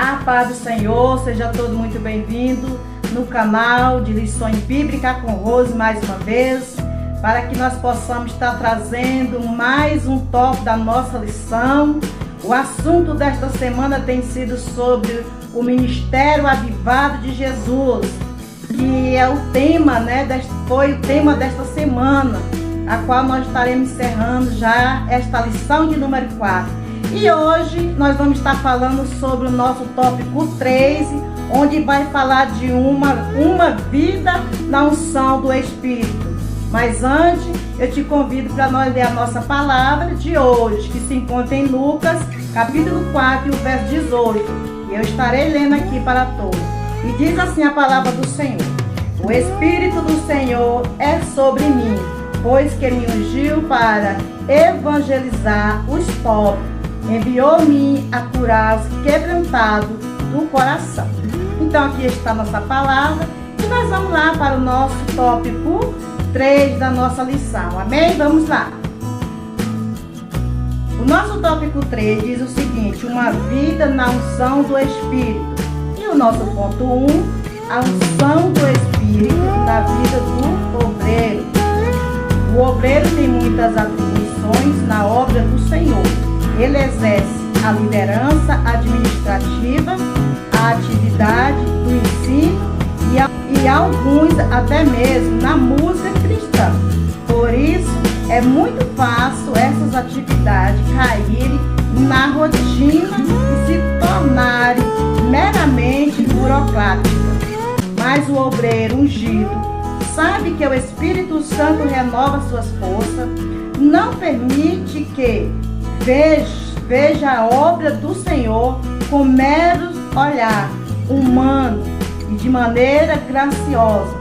A paz do Senhor, seja todo muito bem-vindo no canal de Lições Bíblicas com Rose mais uma vez, para que nós possamos estar trazendo mais um tópico da nossa lição. O assunto desta semana tem sido sobre o Ministério Avivado de Jesus, que é o tema, foi o tema desta semana, a qual nós estaremos encerrando já esta lição de número 4. E hoje nós vamos estar falando sobre o nosso tópico 3, onde vai falar de uma vida na unção do Espírito. Mas antes, eu te convido para nós ler a nossa palavra de hoje, que se encontra em Lucas, capítulo 4, verso 18. E eu estarei lendo aqui para todos. E diz assim a palavra do Senhor: O Espírito do Senhor é sobre mim, pois que me ungiu para evangelizar os pobres. Enviou-me a curar os quebrantados do coração. Então aqui está a nossa palavra e nós vamos lá para o nosso tópico 3 da nossa lição. Amém? Vamos lá. O nosso tópico 3 diz o seguinte: uma vida na unção do Espírito. E o nosso ponto 1, a unção do Espírito na vida do obreiro. O obreiro tem muitas atribuições na obra do Senhor. Ele exerce a liderança administrativa, a atividade do ensino e alguns até mesmo na música cristã. Por isso, é muito fácil essas atividades caírem na rotina e se tornarem meramente burocráticas. Mas o obreiro ungido sabe que o Espírito Santo renova suas forças, não permite que veja a obra do Senhor com mero olhar humano e de maneira graciosa.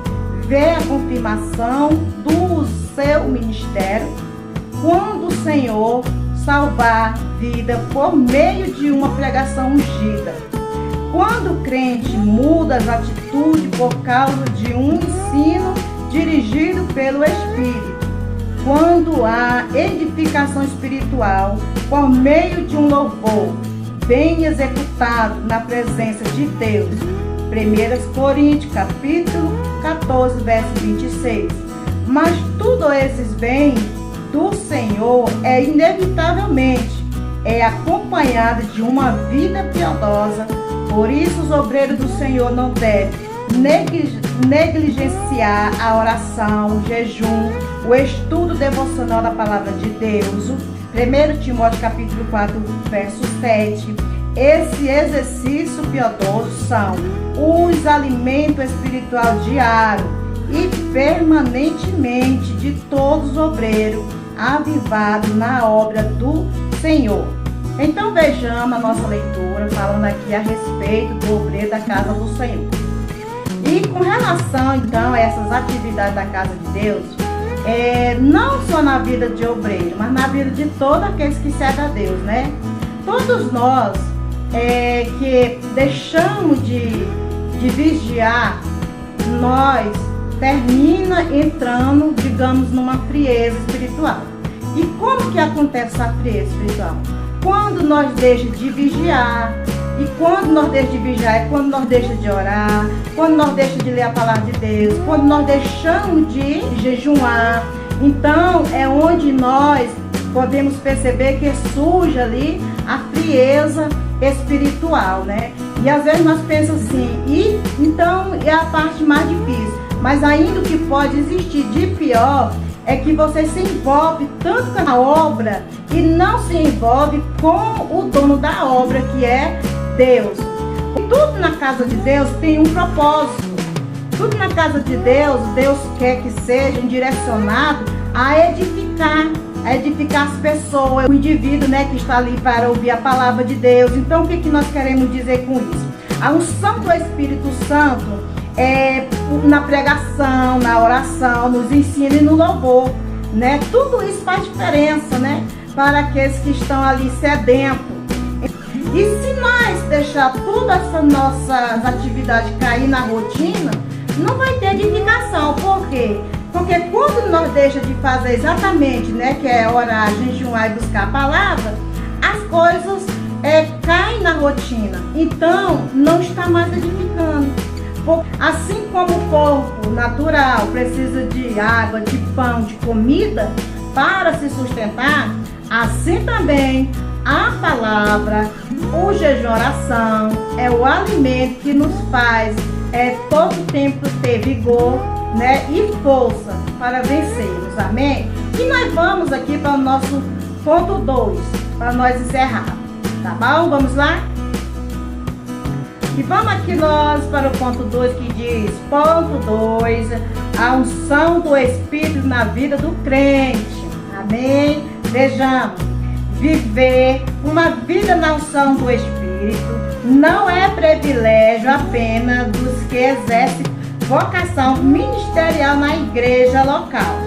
Vê a confirmação do seu ministério quando o Senhor salvar vida por meio de uma pregação ungida. Quando o crente muda as atitudes por causa de um ensino dirigido pelo Espírito. Quando há edificação espiritual por meio de um louvor bem executado na presença de Deus. 1 Coríntios capítulo 14, verso 26. Mas tudo esses bens do Senhor inevitavelmente acompanhado de uma vida piedosa. Por isso os obreiros do Senhor não devem negligenciar a oração, o jejum, o estudo devocional da palavra de Deus. 1 Timóteo capítulo 4, verso 7. Esse exercício piedoso são os alimentos espiritual diário e permanentemente de todos os obreiros avivados na obra do Senhor. Então vejamos a nossa leitura falando aqui a respeito do obreiro da casa do Senhor. E com relação então a essas atividades da casa de Deus, não só na vida de obreiro, mas na vida de todos aqueles que servem a Deus, né? Todos nós que deixamos de vigiar, nós termina entrando, digamos, numa frieza espiritual. E como que acontece essa frieza espiritual? Quando nós deixamos de vigiar. E quando nós deixamos de vigiar é quando nós deixamos de orar, quando nós deixamos de ler a palavra de Deus, quando nós deixamos de jejuar. Então é onde nós podemos perceber que surge ali a frieza espiritual, né? E às vezes nós pensamos assim, então é a parte mais difícil. Mas ainda o que pode existir de pior é que você se envolve tanto com a obra e não se envolve com o dono da obra, que é Deus. E tudo na casa de Deus tem um propósito. Tudo na casa de Deus, Deus quer que seja direcionado a edificar as pessoas, o indivíduo, né, que está ali para ouvir a palavra de Deus. Então o que nós queremos dizer com isso? A unção do Espírito Santo na pregação, na oração, nos ensina e no louvor, né? Tudo isso faz diferença, né, para aqueles que estão ali sedentos. E se nós deixar todas essas nossas atividades cair na rotina, não vai ter edificação. Por quê? Porque quando nós deixamos de fazer exatamente, né, que é orar, jejuar e buscar a palavra, as coisas caem cai na rotina, então não está mais edificando. Assim como o corpo natural precisa de água, de pão, de comida para se sustentar, assim também a palavra, o jejum, oração é o alimento que nos faz todo tempo ter vigor, né, e força para vencermos, amém? E nós vamos aqui para o nosso ponto 2, para nós encerrar, tá bom? Vamos lá? E vamos aqui nós para o ponto 2 que diz, ponto 2, a unção do Espírito na vida do crente, amém? Vejamos, viver uma vida na unção do Espírito não é privilégio apenas dos que exercem vocação ministerial na igreja local.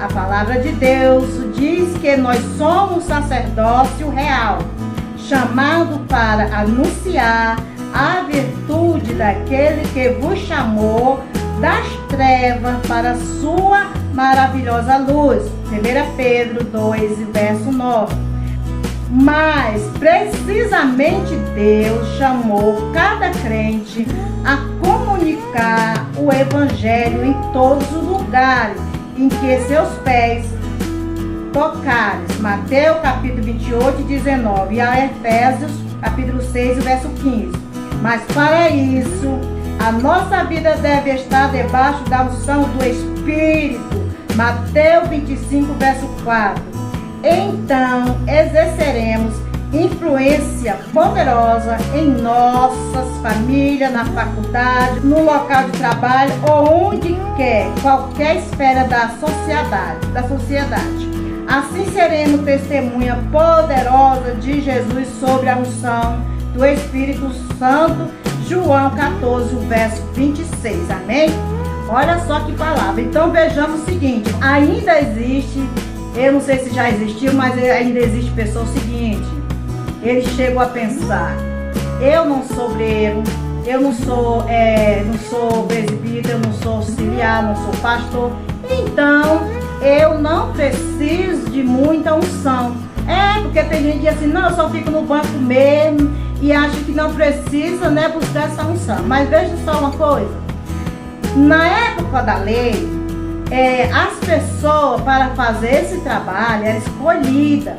A palavra de Deus diz que nós somos sacerdócio real, chamado para anunciar a virtude daquele que vos chamou das trevas para a sua maravilhosa luz. 1 Pedro 2, verso 9. Mas precisamente Deus chamou cada crente a comunicar o Evangelho em todos os lugares em que seus pés tocarem. Mateus capítulo 28 e 19 e a Efésios capítulo 6 verso 15. Mas para isso a nossa vida deve estar debaixo da unção do Espírito. Mateus 25 verso 4. Então exerceremos influência poderosa em nossas famílias, na faculdade, no local de trabalho ou onde quer, qualquer esfera da sociedade. Assim seremos testemunha poderosa de Jesus sobre a unção do Espírito Santo. João 14, verso 26, amém? Olha só que palavra. Então vejamos o seguinte, ainda existe, eu não sei se já existiu, mas ainda existe pessoa seguinte, ele chegou a pensar, eu não sou obreiro, eu não sou presbítero, eu não sou auxiliar, não sou pastor, então eu não preciso de muita unção. Porque tem gente que diz assim, não, eu só fico no banco mesmo e acha que não precisa, né, buscar essa unção. Mas veja só uma coisa, na época da lei, as pessoas para fazer esse trabalho eram escolhidas.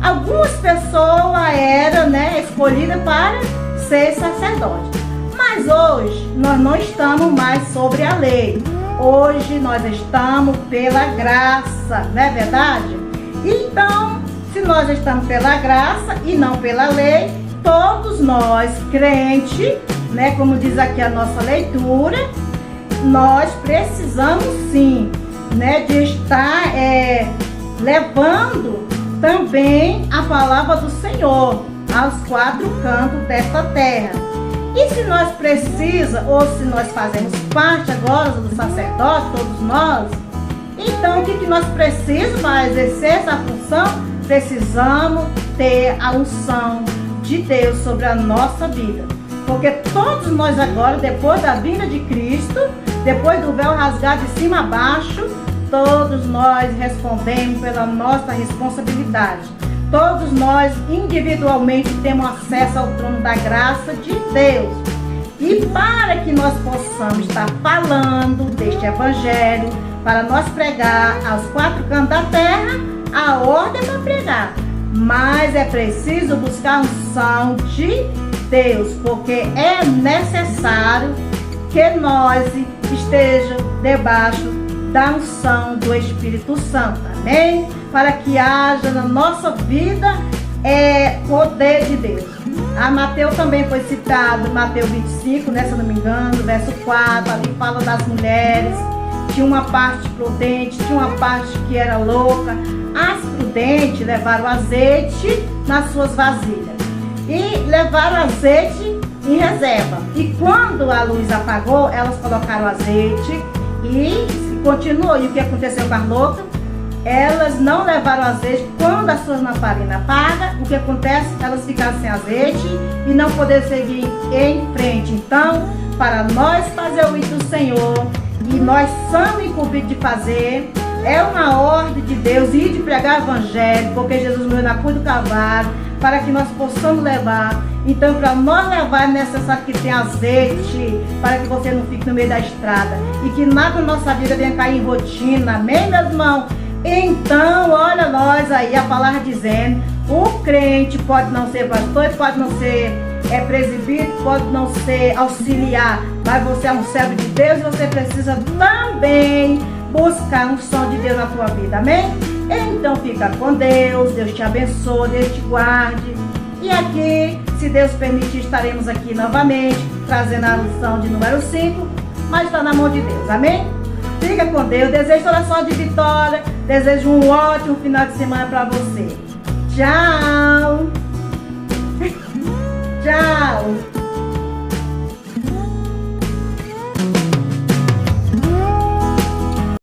Algumas pessoas eram, né, escolhidas para ser sacerdote. Mas hoje nós não estamos mais sobre a lei. Hoje nós estamos pela graça, não é verdade? Então, se nós estamos pela graça e não pela lei, todos nós, crentes, né, como diz aqui a nossa leitura, nós precisamos sim, né, de estar levando também a palavra do Senhor aos quatro cantos desta terra. E se nós precisamos, ou se nós fazemos parte agora do sacerdote, todos nós, então o que nós precisamos para exercer essa função? Precisamos ter a unção de Deus sobre a nossa vida. Porque todos nós agora, depois da vinda de Cristo, depois do véu rasgado de cima a baixo, todos nós respondemos pela nossa responsabilidade. Todos nós individualmente temos acesso ao trono da graça de Deus. E para que nós possamos estar falando deste evangelho, para nós pregar aos quatro cantos da terra, a ordem é para pregar. Mas é preciso buscar a unção de Deus, porque é necessário que nós estejamos debaixo da unção do Espírito Santo, amém? Para que haja na nossa vida poder de Deus. A Mateus também foi citado, Mateus 25, né, se eu não me engano, verso 4, ali fala das mulheres, tinha uma parte prudente, tinha uma parte que era louca. As prudentes levaram azeite nas suas vasilhas e levaram azeite em reserva. E quando a luz apagou, elas colocaram azeite e continuou. E o que aconteceu com as loucas? Elas não levaram azeite. Quando as suas lamparinas apagam, o que acontece? Elas ficaram sem azeite e não poderam seguir em frente. Então, para nós fazer o ídolo do Senhor, e nós somos incumbidos de fazer, é uma ordem de Deus ir de pregar o evangelho, porque Jesus morreu na cruz do Calvário, para que nós possamos levar Então, para nós levar, é necessário que tenha azeite, para que você não fique no meio da estrada. E que nada na nossa vida venha cair em rotina. Amém, meus irmãos? Então, olha nós aí, a palavra dizendo, o crente pode não ser pastor, pode não ser presbítero, pode não ser auxiliar, mas você é um servo de Deus e você precisa também buscar um som de Deus na tua vida, amém? Então fica com Deus, Deus te abençoe, Deus te guarde. E aqui, se Deus permitir, estaremos aqui novamente, trazendo a lição de número 5, mas está na mão de Deus, amém? Fica com Deus, desejo toda sorte de vitória, desejo um ótimo final de semana para você. Tchau! Tchau!